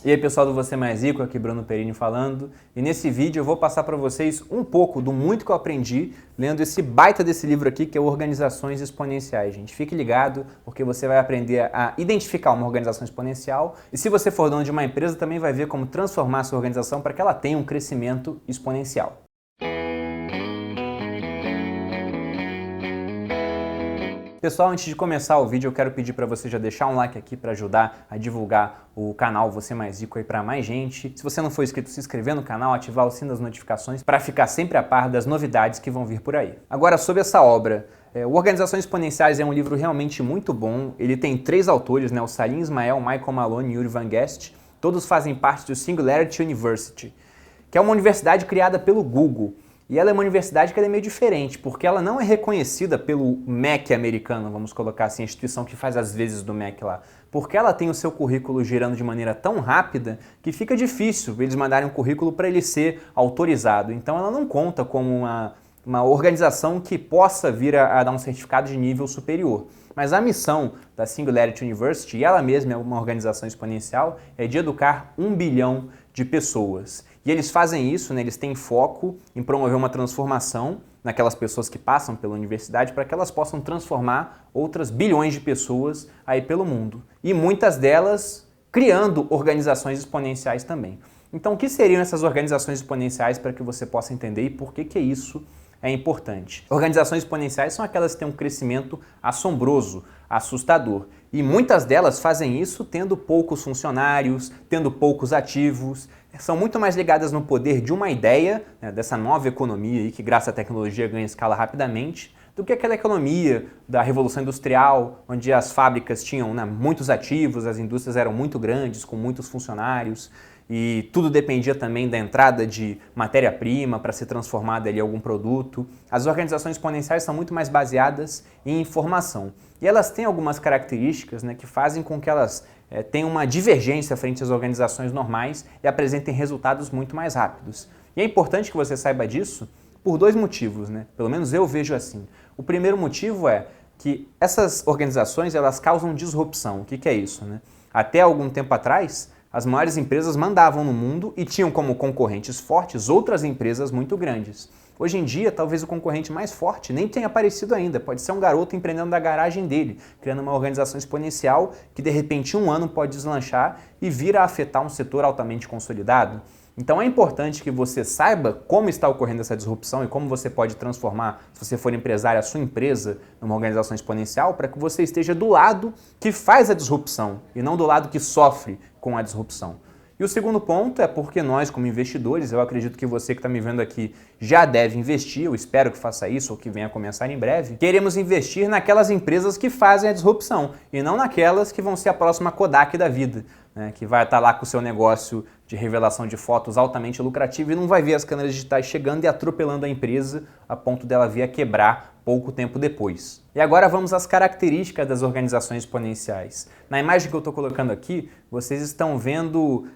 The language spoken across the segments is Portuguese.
E aí pessoal do Você Mais Rico, aqui Bruno Perini falando, e nesse vídeo eu vou passar para vocês um pouco do muito que eu aprendi lendo esse baita desse livro aqui que é Organizações Exponenciais, gente. Fique ligado porque você vai aprender a identificar uma organização exponencial e se você for dono de uma empresa também vai ver como transformar a sua organização para que ela tenha um crescimento exponencial. Pessoal, antes de começar o vídeo, eu quero pedir para você já deixar um like aqui para ajudar a divulgar o canal Você Mais Rico aí para mais gente. Se você não for inscrito, se inscrever no canal, ativar o sino das notificações para ficar sempre a par das novidades que vão vir por aí. Agora, sobre essa obra, o Organizações Exponenciais é um livro realmente muito bom. Ele tem 3 autores, o Salim Ismail, Michael Malone e Yuri Van Guest. Todos fazem parte do Singularity University, que é uma universidade criada pelo Google. E ela é uma universidade que é meio diferente, porque ela não é reconhecida pelo MEC americano, vamos colocar assim, a instituição que faz as vezes do MEC lá. Porque ela tem o seu currículo girando de maneira tão rápida que fica difícil eles mandarem um currículo para ele ser autorizado. Então ela não conta como uma organização que possa vir a dar um certificado de nível superior. Mas a missão da Singularity University, e ela mesma é uma organização exponencial, é de educar 1 bilhão de pessoas. E eles fazem isso, eles têm foco em promover uma transformação naquelas pessoas que passam pela universidade para que elas possam transformar outras bilhões de pessoas aí pelo mundo. E muitas delas criando organizações exponenciais também. Então o que seriam essas organizações exponenciais para que você possa entender e por que isso é importante? Organizações exponenciais são aquelas que têm um crescimento assombroso, assustador. E muitas delas fazem isso tendo poucos funcionários, tendo poucos ativos, são muito mais ligadas no poder de uma ideia, dessa nova economia aí, que graças à tecnologia ganha escala rapidamente, do que aquela economia da Revolução Industrial, onde as fábricas tinham muitos ativos, as indústrias eram muito grandes, com muitos funcionários, e tudo dependia também da entrada de matéria-prima para ser transformada ali em algum produto. As organizações exponenciais são muito mais baseadas em informação. E elas têm algumas características que fazem com que elas tenham uma divergência frente às organizações normais e apresentem resultados muito mais rápidos. E é importante que você saiba disso por 2 motivos, Pelo menos eu vejo assim. O primeiro motivo é que essas organizações elas causam disrupção. O que é isso? Até algum tempo atrás, as maiores empresas mandavam no mundo e tinham como concorrentes fortes outras empresas muito grandes. Hoje em dia, talvez o concorrente mais forte nem tenha aparecido ainda. Pode ser um garoto empreendendo da garagem dele, criando uma organização exponencial que de repente em um ano pode deslanchar e vir a afetar um setor altamente consolidado. Então é importante que você saiba como está ocorrendo essa disrupção e como você pode transformar, se você for empresário, a sua empresa numa organização exponencial para que você esteja do lado que faz a disrupção e não do lado que sofre com a disrupção. E o segundo ponto é porque nós, como investidores, eu acredito que você que está me vendo aqui já deve investir, eu espero que faça isso ou que venha a começar em breve, queremos investir naquelas empresas que fazem a disrupção e não naquelas que vão ser a próxima Kodak da vida, que vai estar lá com o seu negócio de revelação de fotos altamente lucrativo e não vai ver as câmeras digitais chegando e atropelando a empresa a ponto dela vir a quebrar pouco tempo depois. E agora vamos às características das organizações exponenciais. Na imagem que eu estou colocando aqui, vocês estão vendo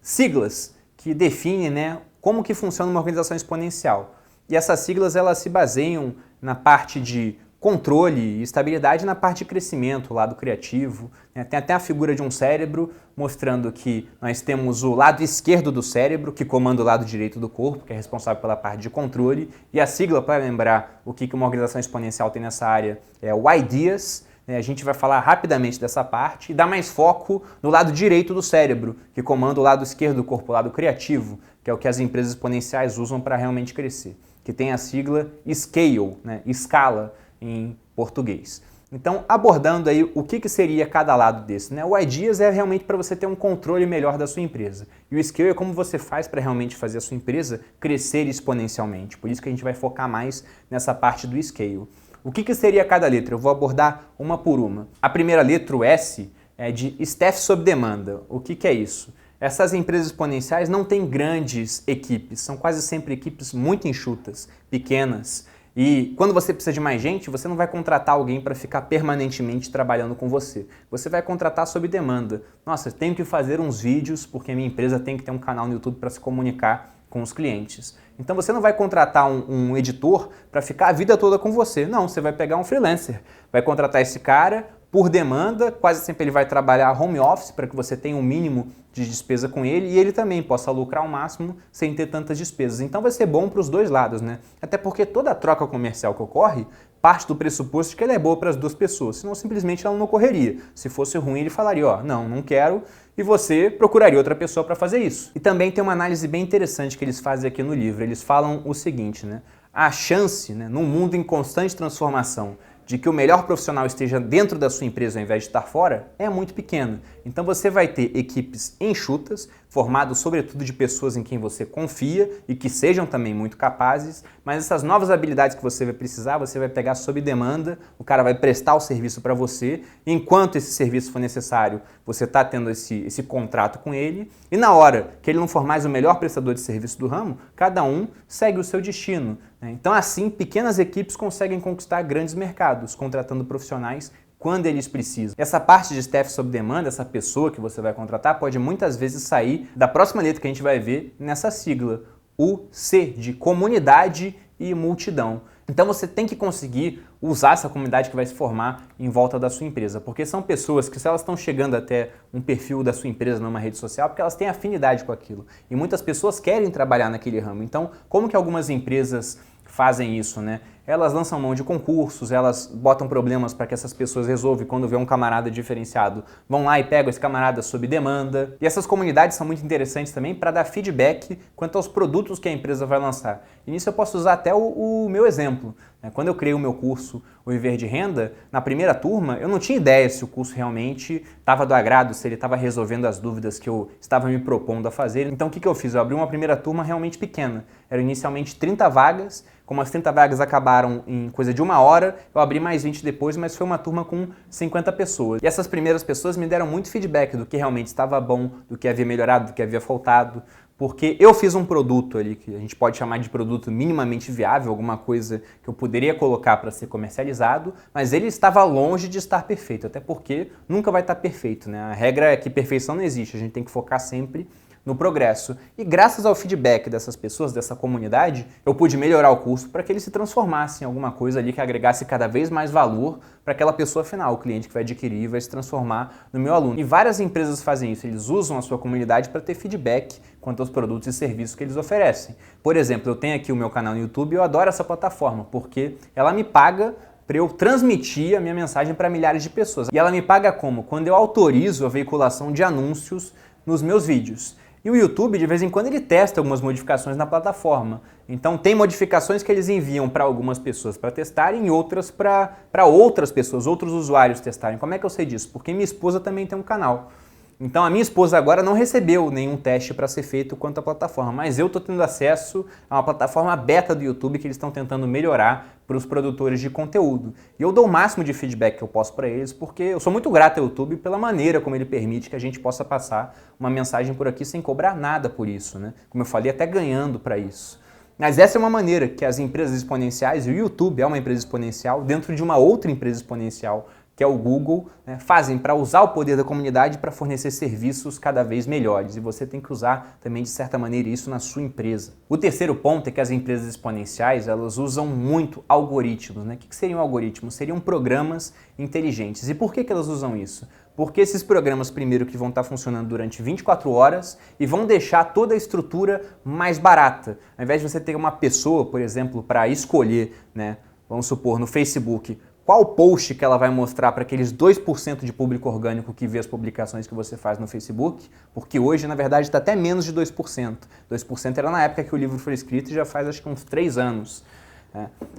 siglas que definem como que funciona uma organização exponencial. E essas siglas elas se baseiam na parte de controle e estabilidade na parte de crescimento, o lado criativo. Tem até a figura de um cérebro mostrando que nós temos o lado esquerdo do cérebro, que comanda o lado direito do corpo, que é responsável pela parte de controle. E a sigla, para lembrar o que uma organização exponencial tem nessa área, é o IDEAS. A gente vai falar rapidamente dessa parte e dar mais foco no lado direito do cérebro, que comanda o lado esquerdo do corpo, o lado criativo, que é o que as empresas exponenciais usam para realmente crescer, que tem a sigla SCALE, escala, em português. Então, abordando aí o que seria cada lado desse. O IDEAS é realmente para você ter um controle melhor da sua empresa. E o Scale é como você faz para realmente fazer a sua empresa crescer exponencialmente. Por isso que a gente vai focar mais nessa parte do Scale. O que seria cada letra? Eu vou abordar uma por uma. A primeira letra, o S, é de staff sob demanda. O que é isso? Essas empresas exponenciais não têm grandes equipes, são quase sempre equipes muito enxutas, pequenas. E quando você precisa de mais gente, você não vai contratar alguém para ficar permanentemente trabalhando com você. Você vai contratar sob demanda. Nossa, tenho que fazer uns vídeos porque a minha empresa tem que ter um canal no YouTube para se comunicar com os clientes. Então você não vai contratar um editor para ficar a vida toda com você. Não, você vai pegar um freelancer, vai contratar esse cara por demanda, quase sempre ele vai trabalhar home office para que você tenha um mínimo de despesa com ele e ele também possa lucrar ao máximo sem ter tantas despesas. Então vai ser bom para os dois lados, né? Até porque toda a troca comercial que ocorre parte do pressuposto de que ela é boa para as duas pessoas, senão simplesmente ela não ocorreria. Se fosse ruim, ele falaria, ó, não quero, e você procuraria outra pessoa para fazer isso. E também tem uma análise bem interessante que eles fazem aqui no livro. Eles falam o seguinte, né? A chance, né, num mundo em constante transformação, de que o melhor profissional esteja dentro da sua empresa ao invés de estar fora, é muito pequena. Então você vai ter equipes enxutas, formadas sobretudo de pessoas em quem você confia e que sejam também muito capazes, mas essas novas habilidades que você vai precisar, você vai pegar sob demanda, o cara vai prestar o serviço para você, enquanto esse serviço for necessário, você está tendo esse contrato com ele, e na hora que ele não for mais o melhor prestador de serviço do ramo, cada um segue o seu destino. Então assim, pequenas equipes conseguem conquistar grandes mercados, contratando profissionais quando eles precisam. Essa parte de staff sob demanda, essa pessoa que você vai contratar, pode muitas vezes sair da próxima letra que a gente vai ver nessa sigla, o C, de comunidade e multidão. Então você tem que conseguir usar essa comunidade que vai se formar em volta da sua empresa, porque são pessoas que, se elas estão chegando até um perfil da sua empresa numa rede social, porque elas têm afinidade com aquilo. E muitas pessoas querem trabalhar naquele ramo. Então, como que algumas empresas fazem isso, né? Elas lançam mão de concursos, elas botam problemas para que essas pessoas resolvam, quando vê um camarada diferenciado, vão lá e pegam esse camarada sob demanda. E essas comunidades são muito interessantes também para dar feedback quanto aos produtos que a empresa vai lançar. E nisso eu posso usar até o meu exemplo. Quando eu criei o meu curso, o Viver de Renda, na primeira turma, eu não tinha ideia se o curso realmente estava do agrado, se ele estava resolvendo as dúvidas que eu estava me propondo a fazer. Então o que eu fiz? Eu abri uma primeira turma realmente pequena. Eram inicialmente 30 vagas, como as 30 vagas acabaram em coisa de 1 hora, eu abri mais 20 depois, mas foi uma turma com 50 pessoas. E essas primeiras pessoas me deram muito feedback do que realmente estava bom, do que havia melhorado, do que havia faltado, porque eu fiz um produto ali, que a gente pode chamar de produto minimamente viável, alguma coisa que eu poderia colocar para ser comercializado, mas ele estava longe de estar perfeito, até porque nunca vai estar perfeito, né? A regra é que perfeição não existe, a gente tem que focar sempre no progresso. E graças ao feedback dessas pessoas, dessa comunidade, eu pude melhorar o curso para que ele se transformasse em alguma coisa ali que agregasse cada vez mais valor para aquela pessoa final, o cliente que vai adquirir e vai se transformar no meu aluno. E várias empresas fazem isso, eles usam a sua comunidade para ter feedback quanto aos produtos e serviços que eles oferecem. Por exemplo, eu tenho aqui o meu canal no YouTube e eu adoro essa plataforma, porque ela me paga para eu transmitir a minha mensagem para milhares de pessoas. E ela me paga como? Quando eu autorizo a veiculação de anúncios nos meus vídeos. E o YouTube, de vez em quando, ele testa algumas modificações na plataforma. Então tem modificações que eles enviam para algumas pessoas para testarem e outras para outras pessoas, outros usuários testarem. Como é que eu sei disso? Porque minha esposa também tem um canal. Então a minha esposa agora não recebeu nenhum teste para ser feito quanto à plataforma, mas eu estou tendo acesso a uma plataforma beta do YouTube que eles estão tentando melhorar para os produtores de conteúdo. E eu dou o máximo de feedback que eu posso para eles, porque eu sou muito grato ao YouTube pela maneira como ele permite que a gente possa passar uma mensagem por aqui sem cobrar nada por isso, né? Como eu falei, até ganhando para isso. Mas essa é uma maneira que as empresas exponenciais, e o YouTube é uma empresa exponencial, dentro de uma outra empresa exponencial, que é o Google, né, fazem para usar o poder da comunidade para fornecer serviços cada vez melhores. E você tem que usar também, de certa maneira, isso na sua empresa. O terceiro ponto é que as empresas exponenciais, elas usam muito algoritmos, né? O que seriam algoritmos? Seriam programas inteligentes. E por que elas usam isso? Porque esses programas, primeiro, que vão estar funcionando durante 24 horas e vão deixar toda a estrutura mais barata. Ao invés de você ter uma pessoa, por exemplo, para escolher, né, vamos supor, no Facebook, qual post que ela vai mostrar para aqueles 2% de público orgânico que vê as publicações que você faz no Facebook, porque hoje, na verdade, está até menos de 2%. 2% era na época que o livro foi escrito e já faz, acho que, uns 3 anos.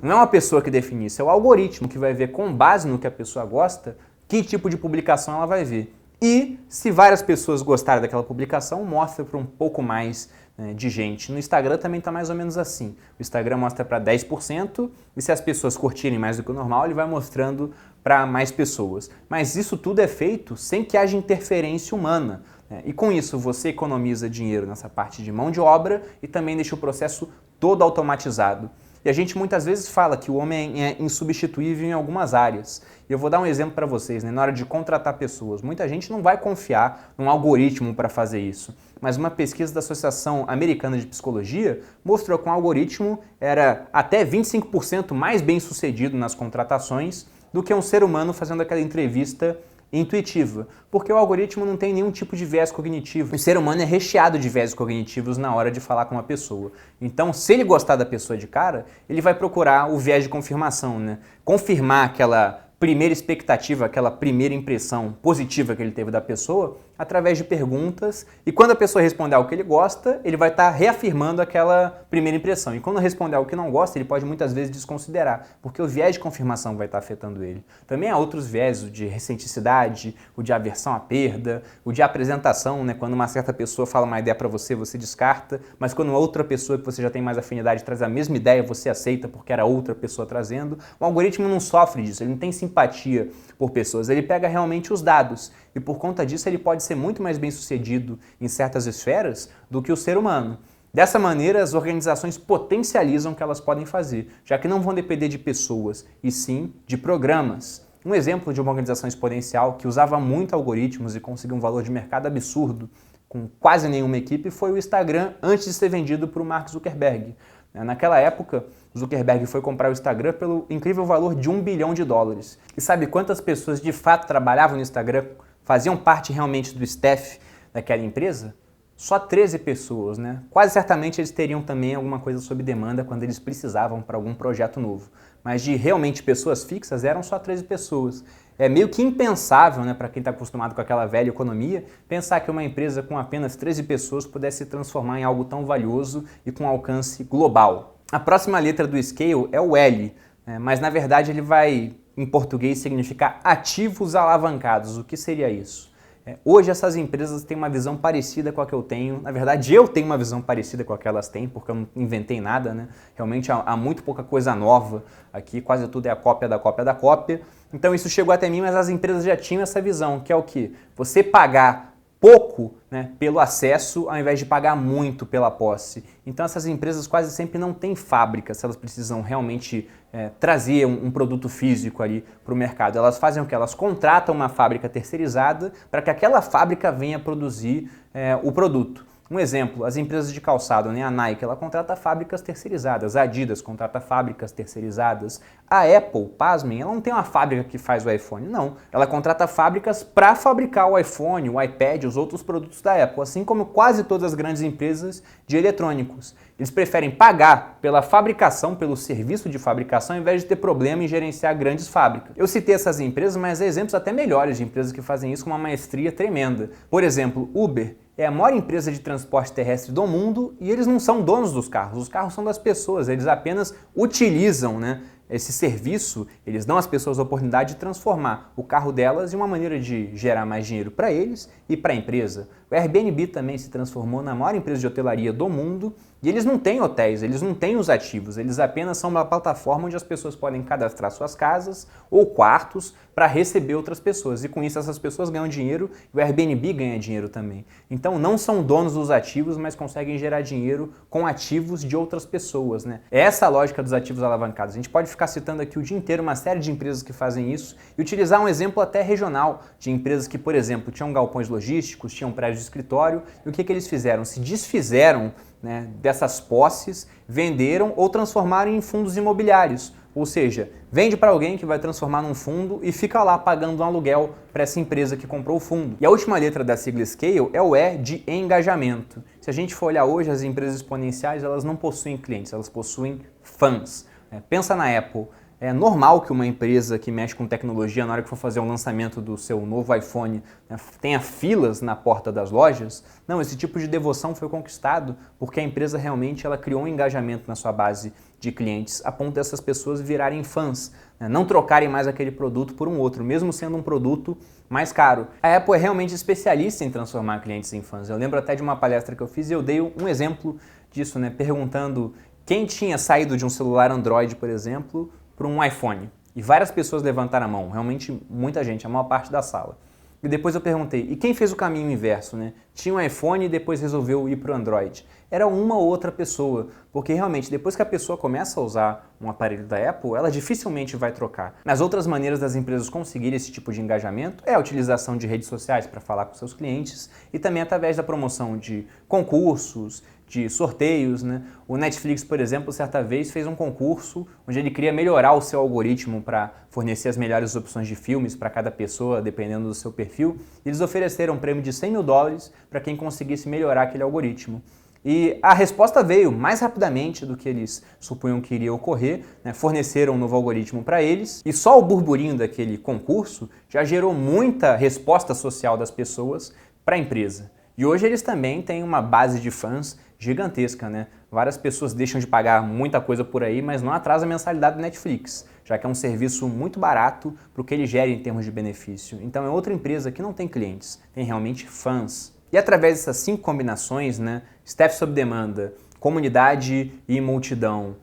Não é uma pessoa que define isso, é o algoritmo que vai ver, com base no que a pessoa gosta, que tipo de publicação ela vai ver. E, se várias pessoas gostarem daquela publicação, mostra para um pouco mais de gente. No Instagram também está mais ou menos assim. O Instagram mostra para 10% e se as pessoas curtirem mais do que o normal, ele vai mostrando para mais pessoas. Mas isso tudo é feito sem que haja interferência humana. E com isso você economiza dinheiro nessa parte de mão de obra e também deixa o processo todo automatizado. E a gente muitas vezes fala que o homem é insubstituível em algumas áreas. E eu vou dar um exemplo para vocês, né? Na hora de contratar pessoas, muita gente não vai confiar num algoritmo para fazer isso. Mas uma pesquisa da Associação Americana de Psicologia mostrou que um algoritmo era até 25% mais bem sucedido nas contratações do que um ser humano fazendo aquela entrevista intuitiva, porque o algoritmo não tem nenhum tipo de viés cognitivo. O ser humano é recheado de viés cognitivos na hora de falar com uma pessoa. Então, se ele gostar da pessoa de cara, ele vai procurar o viés de confirmação, né? Confirmar aquela primeira expectativa, aquela primeira impressão positiva que ele teve da pessoa, através de perguntas, e quando a pessoa responder algo que ele gosta, ele vai estar reafirmando aquela primeira impressão. E quando responder algo que não gosta, ele pode muitas vezes desconsiderar, porque o viés de confirmação vai estar afetando ele. Também há outros viés, o de recenticidade, o de aversão à perda, o de apresentação, né? Quando uma certa pessoa fala uma ideia para você, você descarta, mas quando outra pessoa que você já tem mais afinidade traz a mesma ideia, você aceita porque era outra pessoa trazendo. O algoritmo não sofre disso, ele não tem simpatia por pessoas, ele pega realmente os dados e por conta disso ele pode ser muito mais bem sucedido em certas esferas do que o ser humano. Dessa maneira, as organizações potencializam o que elas podem fazer, já que não vão depender de pessoas, e sim de programas. Um exemplo de uma organização exponencial que usava muito algoritmos e conseguiu um valor de mercado absurdo, com quase nenhuma equipe, foi o Instagram antes de ser vendido para o Mark Zuckerberg. Naquela época, Zuckerberg foi comprar o Instagram pelo incrível valor de $1 bilhão. E sabe quantas pessoas de fato trabalhavam no Instagram, faziam parte realmente do staff daquela empresa? Só 13 pessoas, né? Quase certamente eles teriam também alguma coisa sob demanda quando eles precisavam para algum projeto novo. Mas de realmente pessoas fixas eram só 13 pessoas. É meio que impensável, né, para quem está acostumado com aquela velha economia, pensar que uma empresa com apenas 13 pessoas pudesse se transformar em algo tão valioso e com alcance global. A próxima letra do Scale é o L, né, mas na verdade ele vai, em português, significar ativos alavancados. O que seria isso? Hoje essas empresas têm uma visão parecida com a que eu tenho. Na verdade, eu tenho uma visão parecida com a que elas têm, porque eu não inventei nada, né? Realmente há muito pouca coisa nova aqui, quase tudo é a cópia da cópia da cópia. Então isso chegou até mim, mas as empresas já tinham essa visão, que é o quê? Você pagar pouco, né, pelo acesso ao invés de pagar muito pela posse. Então essas empresas quase sempre não têm fábrica, se elas precisam realmente trazer um produto físico ali para o mercado. Elas fazem o que? Elas contratam uma fábrica terceirizada para que aquela fábrica venha produzir o produto. Um exemplo, as empresas de calçado, né? A Nike, ela contrata fábricas terceirizadas, a Adidas contrata fábricas terceirizadas, a Apple, pasmem, ela não tem uma fábrica que faz o iPhone, não. Ela contrata fábricas para fabricar o iPhone, o iPad, os outros produtos da Apple, assim como quase todas as grandes empresas de eletrônicos. Eles preferem pagar pela fabricação, pelo serviço de fabricação, ao invés de ter problema em gerenciar grandes fábricas. Eu citei essas empresas, mas há exemplos até melhores de empresas que fazem isso com uma maestria tremenda. Por exemplo, Uber é a maior empresa de transporte terrestre do mundo e eles não são donos dos carros. Os carros são das pessoas, eles apenas utilizam, né, esse serviço, eles dão às pessoas a oportunidade de transformar o carro delas em uma maneira de gerar mais dinheiro para eles e para a empresa. O Airbnb também se transformou na maior empresa de hotelaria do mundo e eles não têm hotéis, eles não têm os ativos, eles apenas são uma plataforma onde as pessoas podem cadastrar suas casas ou quartos para receber outras pessoas e com isso essas pessoas ganham dinheiro e o Airbnb ganha dinheiro também. Então não são donos dos ativos, mas conseguem gerar dinheiro com ativos de outras pessoas, né? É essa a lógica dos ativos alavancados. A gente pode ficar citando aqui o dia inteiro uma série de empresas que fazem isso e utilizar um exemplo até regional de empresas que, por exemplo, tinham galpões logísticos, tinham prédios de escritório e o que eles fizeram? Se desfizeram, né, dessas posses, venderam ou transformaram em fundos imobiliários. Ou seja, vende para alguém que vai transformar num fundo e fica lá pagando um aluguel para essa empresa que comprou o fundo. E a última letra da sigla Scale é o E de engajamento. Se a gente for olhar hoje, as empresas exponenciais elas não possuem clientes, elas possuem fãs. Pensa na Apple. É normal que uma empresa que mexe com tecnologia, na hora que for fazer o lançamento do seu novo iPhone, né, tenha filas na porta das lojas? Não, esse tipo de devoção foi conquistado porque a empresa realmente ela criou um engajamento na sua base de clientes a ponto dessas pessoas virarem fãs, né, não trocarem mais aquele produto por um outro, mesmo sendo um produto mais caro. A Apple é realmente especialista em transformar clientes em fãs. Eu lembro até de uma palestra que eu fiz e eu dei um exemplo disso, né, perguntando quem tinha saído de um celular Android, por exemplo, para um iPhone. E várias pessoas levantaram a mão, realmente muita gente, a maior parte da sala. E depois eu perguntei, e quem fez o caminho inverso, né? tinha um iPhone e depois resolveu ir para o Android. Era uma ou outra pessoa, porque realmente depois que a pessoa começa a usar um aparelho da Apple, ela dificilmente vai trocar. Nas outras maneiras das empresas conseguirem esse tipo de engajamento é a utilização de redes sociais para falar com seus clientes e também através da promoção de concursos, de sorteios, né? O Netflix, por exemplo, certa vez fez um concurso onde ele queria melhorar o seu algoritmo para fornecer as melhores opções de filmes para cada pessoa, dependendo do seu perfil. E eles ofereceram um prêmio de $100 mil para quem conseguisse melhorar aquele algoritmo. E a resposta veio mais rapidamente do que eles supunham que iria ocorrer, né? Forneceram um novo algoritmo para eles e só o burburinho daquele concurso já gerou muita resposta social das pessoas para a empresa. E hoje eles também têm uma base de fãs gigantesca, né? Várias pessoas deixam de pagar muita coisa por aí, mas não atrasa a mensalidade do Netflix, já que é um serviço muito barato para o que ele gera em termos de benefício. Então é outra empresa que não tem clientes, tem realmente fãs. E através dessas 5 combinações, né, staff sob demanda, comunidade e multidão,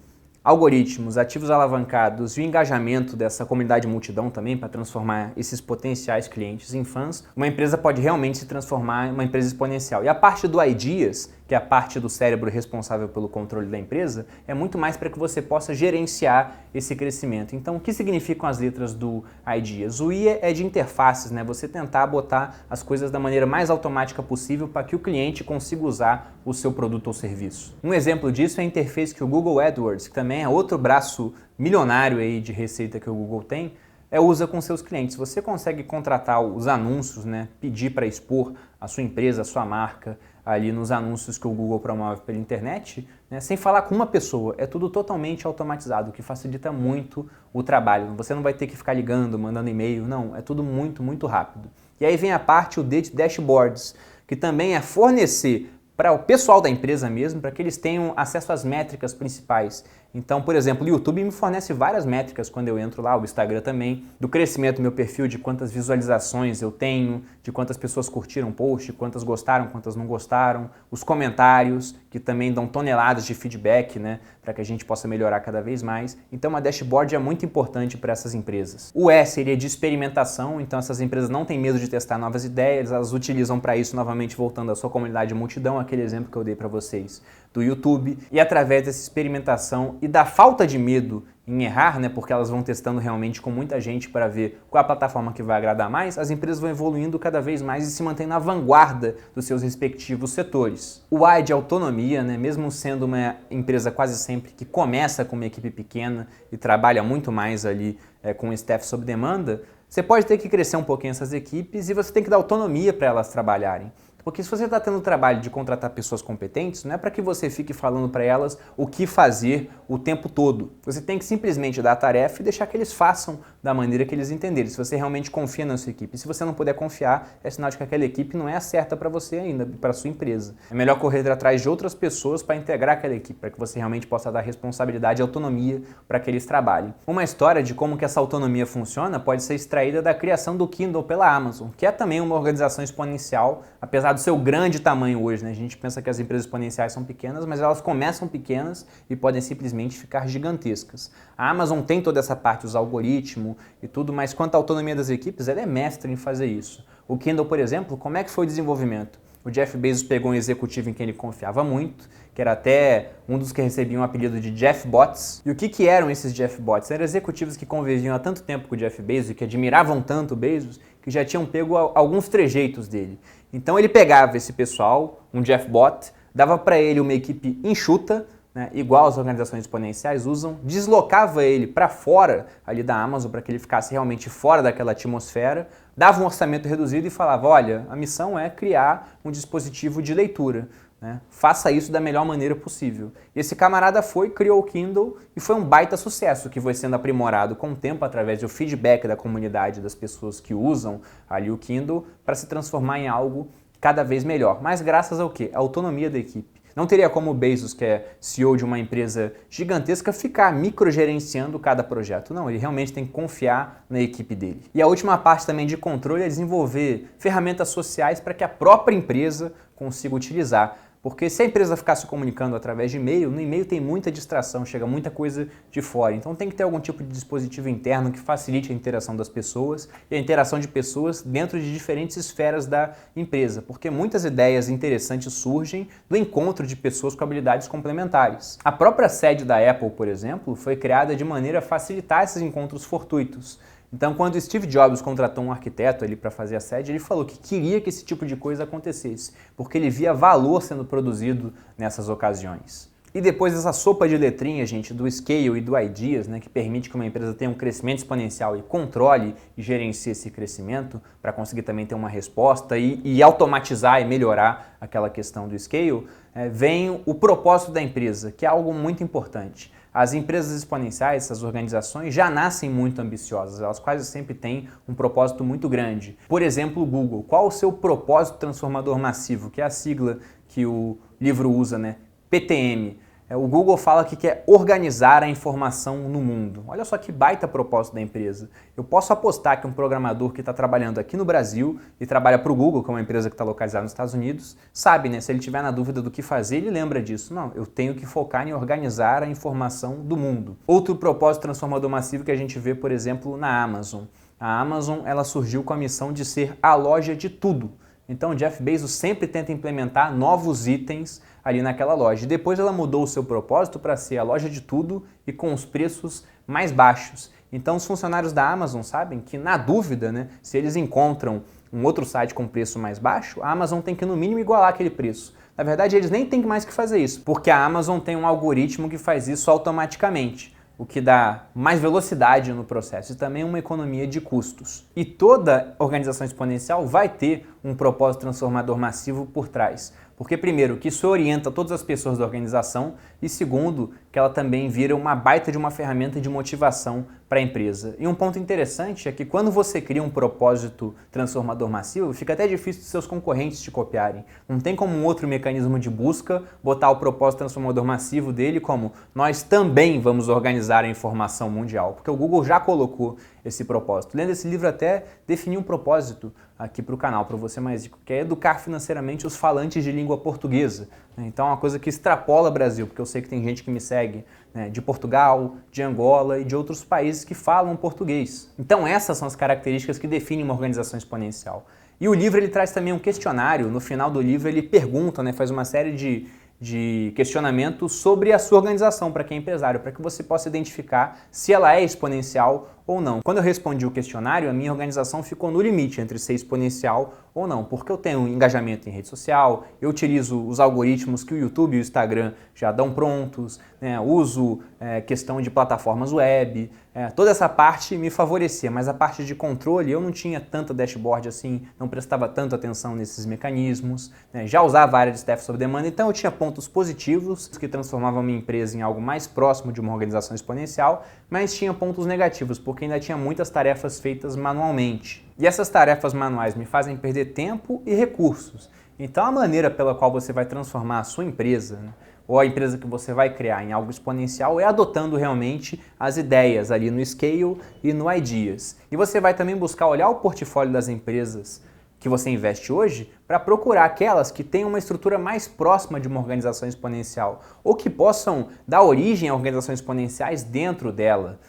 algoritmos, ativos alavancados e o engajamento dessa comunidade multidão também para transformar esses potenciais clientes em fãs, uma empresa pode realmente se transformar em uma empresa exponencial. E a parte do Ideas, que é a parte do cérebro responsável pelo controle da empresa, é muito mais para que você possa gerenciar esse crescimento. Então, o que significam as letras do Ideas? O I é de interfaces, né? Você tentar botar as coisas da maneira mais automática possível para que o cliente consiga usar o seu produto ou serviço. Um exemplo disso é a interface que o Google AdWords, que também é outro braço milionário aí de receita que o Google tem, usa com seus clientes. Você consegue contratar os anúncios, né? Pedir para expor a sua empresa, a sua marca ali nos anúncios que o Google promove pela internet, né? Sem falar com uma pessoa. É tudo totalmente automatizado, o que facilita muito o trabalho. Você não vai ter que ficar ligando, mandando e-mail, não. É tudo muito, muito rápido. E aí vem a parte, o Dashboards, que também é fornecer para o pessoal da empresa mesmo, para que eles tenham acesso às métricas principais. Então, por exemplo, o YouTube me fornece várias métricas quando eu entro lá, o Instagram também, do crescimento do meu perfil, de quantas visualizações eu tenho, de quantas pessoas curtiram o post, quantas gostaram, quantas não gostaram, os comentários, que também dão toneladas de feedback, né, para que a gente possa melhorar cada vez mais. Então, a dashboard é muito importante para essas empresas. O E seria de experimentação, então essas empresas não têm medo de testar novas ideias, elas utilizam para isso, novamente voltando à sua comunidade de multidão, aquele exemplo que eu dei para vocês do YouTube, e através dessa experimentação e da falta de medo em errar, né, porque elas vão testando realmente com muita gente para ver qual a plataforma que vai agradar mais, as empresas vão evoluindo cada vez mais e se mantêm na vanguarda dos seus respectivos setores. O A é de autonomia, né, mesmo sendo uma empresa quase sempre que começa com uma equipe pequena e trabalha muito mais ali com staff sob demanda, você pode ter que crescer um pouquinho essas equipes e você tem que dar autonomia para elas trabalharem. Porque se você está tendo o trabalho de contratar pessoas competentes, não é para que você fique falando para elas o que fazer o tempo todo. Você tem que simplesmente dar a tarefa e deixar que eles façam da maneira que eles entenderem. Se você realmente confia na sua equipe. Se você não puder confiar, é sinal de que aquela equipe não é a certa para você ainda, para a sua empresa. É melhor correr atrás de outras pessoas para integrar aquela equipe, para que você realmente possa dar responsabilidade e autonomia para que eles trabalhem. Uma história de como que essa autonomia funciona pode ser extraída da criação do Kindle pela Amazon, que é também uma organização exponencial, apesar do seu grande tamanho hoje, né? A gente pensa que as empresas exponenciais são pequenas, mas elas começam pequenas e podem simplesmente ficar gigantescas. A Amazon tem toda essa parte, os algoritmos e tudo, mas quanto à autonomia das equipes, ela é mestre em fazer isso. O Kindle, por exemplo, como é que foi o desenvolvimento? O Jeff Bezos pegou um executivo em quem ele confiava muito, que era até um dos que recebiam o apelido de Jeff Bots. E o que eram esses Jeff Bots? Eram executivos que conviviam há tanto tempo com o Jeff Bezos e que admiravam tanto o Bezos, que já tinham pego alguns trejeitos dele. Então ele pegava esse pessoal, um Jeff Bot, dava para ele uma equipe enxuta, né, igual as organizações exponenciais usam, deslocava ele para fora ali da Amazon para que ele ficasse realmente fora daquela atmosfera, dava um orçamento reduzido e falava, olha, a missão é criar um dispositivo de leitura, né, faça isso da melhor maneira possível. E esse camarada criou o Kindle e foi um baita sucesso que foi sendo aprimorado com o tempo através do feedback da comunidade das pessoas que usam ali o Kindle para se transformar em algo cada vez melhor. Mas graças ao quê? A autonomia da equipe. Não teria como o Bezos, que é CEO de uma empresa gigantesca, ficar microgerenciando cada projeto. Não, ele realmente tem que confiar na equipe dele. E a última parte também de controle é desenvolver ferramentas sociais para que a própria empresa consiga utilizar. Porque se a empresa ficar se comunicando através de e-mail, no e-mail tem muita distração, chega muita coisa de fora. Então tem que ter algum tipo de dispositivo interno que facilite a interação das pessoas e a interação de pessoas dentro de diferentes esferas da empresa, porque muitas ideias interessantes surgem do encontro de pessoas com habilidades complementares. A própria sede da Apple, por exemplo, foi criada de maneira a facilitar esses encontros fortuitos. Então, quando Steve Jobs contratou um arquiteto ali para fazer a sede, ele falou que queria que esse tipo de coisa acontecesse, porque ele via valor sendo produzido nessas ocasiões. E depois dessa sopa de letrinhas, gente, do Scale e do Ideas, né, que permite que uma empresa tenha um crescimento exponencial e controle e gerencie esse crescimento para conseguir também ter uma resposta e automatizar e melhorar aquela questão do Scale, vem o propósito da empresa, que é algo muito importante. As empresas exponenciais, essas organizações, já nascem muito ambiciosas, elas quase sempre têm um propósito muito grande. Por exemplo, o Google. Qual o seu propósito transformador massivo, que é a sigla que o livro usa, né? PTM. O Google fala que quer organizar a informação no mundo. Olha só que baita propósito da empresa. Eu posso apostar que um programador que está trabalhando aqui no Brasil e trabalha para o Google, que é uma empresa que está localizada nos Estados Unidos, sabe, né? Se ele tiver na dúvida do que fazer, ele lembra disso. Não, eu tenho que focar em organizar a informação do mundo. Outro propósito transformador massivo que a gente vê, por exemplo, na Amazon. A Amazon, ela surgiu com a missão de ser a loja de tudo. Então o Jeff Bezos sempre tenta implementar novos itens ali naquela loja. E depois ela mudou o seu propósito para ser a loja de tudo e com os preços mais baixos. Então os funcionários da Amazon sabem que, na dúvida, né, se eles encontram um outro site com preço mais baixo, a Amazon tem que no mínimo igualar aquele preço. Na verdade, eles nem têm mais que fazer isso, porque a Amazon tem um algoritmo que faz isso automaticamente, o que dá mais velocidade no processo e também uma economia de custos. E toda organização exponencial vai ter um propósito transformador massivo por trás. Porque, primeiro, que isso orienta todas as pessoas da organização e, segundo, que ela também vira uma baita de uma ferramenta de motivação para a empresa. E um ponto interessante é que quando você cria um propósito transformador massivo, fica até difícil de seus concorrentes te copiarem. Não tem como um outro mecanismo de busca botar o propósito transformador massivo dele como nós também vamos organizar a informação mundial, porque o Google já colocou esse propósito. Lendo esse livro até defini um propósito aqui para o canal, para você mais rico, que é educar financeiramente os falantes de língua portuguesa. Então é uma coisa que extrapola o Brasil, porque eu sei que tem gente que me segue, né, de Portugal, de Angola e de outros países que falam português. Então essas são as características que definem uma organização exponencial. E o livro ele traz também um questionário. No final do livro ele pergunta, né, faz uma série de questionamentos sobre a sua organização para quem é empresário, para que você possa identificar se ela é exponencial ou não. Quando eu respondi o questionário, a minha organização ficou no limite entre ser exponencial ou não, porque eu tenho engajamento em rede social, eu utilizo os algoritmos que o YouTube e o Instagram já dão prontos, né? Uso questão de plataformas web, toda essa parte me favorecia, mas a parte de controle eu não tinha tanta dashboard assim, não prestava tanta atenção nesses mecanismos, né? Já usava a área de staff sob demanda, então eu tinha pontos positivos que transformavam a minha empresa em algo mais próximo de uma organização exponencial, mas tinha pontos negativos, porque ainda tinha muitas tarefas feitas manualmente. E essas tarefas manuais me fazem perder tempo e recursos. Então a maneira pela qual você vai transformar a sua empresa, né, ou a empresa que você vai criar em algo exponencial é adotando realmente as ideias ali no Scale e no Ideas. E você vai também buscar olhar o portfólio das empresas que você investe hoje para procurar aquelas que tenham uma estrutura mais próxima de uma organização exponencial ou que possam dar origem a organizações exponenciais dentro dela.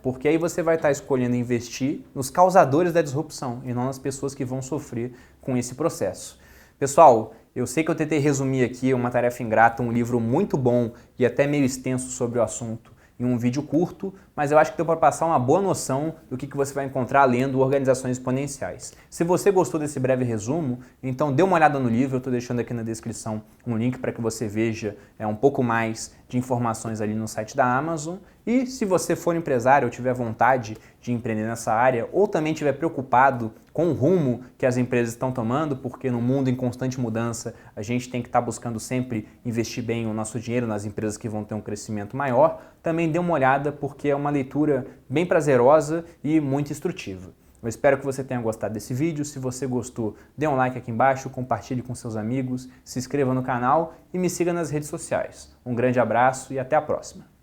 Porque aí você vai estar escolhendo investir nos causadores da disrupção e não nas pessoas que vão sofrer com esse processo. Pessoal, eu sei que eu tentei resumir aqui uma tarefa ingrata, um livro muito bom e até meio extenso sobre o assunto em um vídeo curto, mas eu acho que deu para passar uma boa noção do que você vai encontrar lendo Organizações Exponenciais. Se você gostou desse breve resumo, então dê uma olhada no livro, eu estou deixando aqui na descrição um link para que você veja um pouco mais de informações ali no site da Amazon. E se você for empresário ou tiver vontade de empreender nessa área, ou também estiver preocupado com o rumo que as empresas estão tomando, porque no mundo em constante mudança a gente tem que estar buscando sempre investir bem o nosso dinheiro nas empresas que vão ter um crescimento maior, também dê uma olhada porque é uma leitura bem prazerosa e muito instrutiva. Eu espero que você tenha gostado desse vídeo. Se você gostou, dê um like aqui embaixo, compartilhe com seus amigos, se inscreva no canal e me siga nas redes sociais. Um grande abraço e até a próxima!